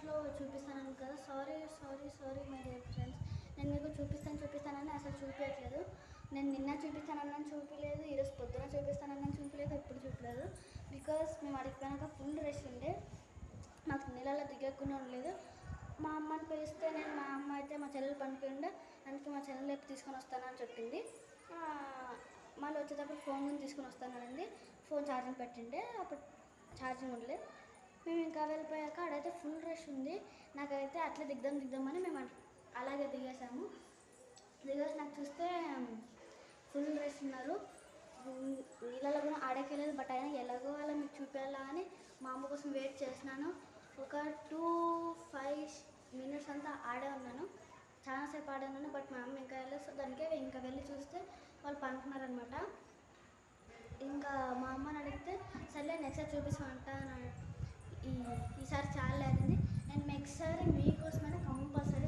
లాస్ట్లో చూపిస్తాను కదా. Sorry sorry sorry my dear friends. నేను మీకు చూపిస్తానని అసలు చూపించట్లేదు. నేను నిన్న చూపిస్తానన్నాను చూపించలేదు, ఈరోజు పొద్దున చూపిస్తానన్నాను చూపించలేదు, ఎప్పుడు చూపించలేదు. బికాస్ మేము అడిగిపోయినాక ఫుల్ రష్ ఉండే, మాకు నీళ్ళలో దిగకుండా ఉండలేదు. మా అమ్మని పిలిస్తే మా అమ్మ అయితే మా చెల్లెలు పనుకుండే, అందుకే మా చెల్లెలు రేపు తీసుకొని వస్తానని చెప్పింది. మళ్ళీ వచ్చేటప్పుడు ఫోన్ కూడా తీసుకొని వస్తానండి. ఫోన్ ఛార్జింగ్ పెట్టిండే, అప్పుడు ఛార్జింగ్ ఉండలేదు. మేము ఇంకా వెళ్ళిపోయాక అక్కడైతే ఫుల్ రష్ ఉంది. నాకైతే అట్లా దిద్దామని మేము అలాగే దిగేసాము. నాకు చూస్తే ఫుల్ రష్ ఉన్నారు. నీళ్ళలో కూడా ఆడకెళ్ళలేదు, బట్ అయినా ఎలాగో అలా మీకు చూపించాలా అని మా అమ్మ కోసం వెయిట్ చేసినాను. ఒక 2-5 మినిట్స్ అంతా ఆడే ఉన్నాను, చాలాసేపు ఆడే ఉన్నాను. బట్ మా అమ్మ ఇంకా వెళ్ళలేదు. సో దానికే ఇంకా వెళ్ళి చూస్తే వాళ్ళు పనుకున్నారనమాట. ఇంకా మా అమ్మని అడిగితే సర్లే నెక్స్ట్ చూపిస్తామంటా ఈసారి చాలా లేదండి. నేను నెక్స్ట్ సారి మీకోసమైనా కంపల్సరీ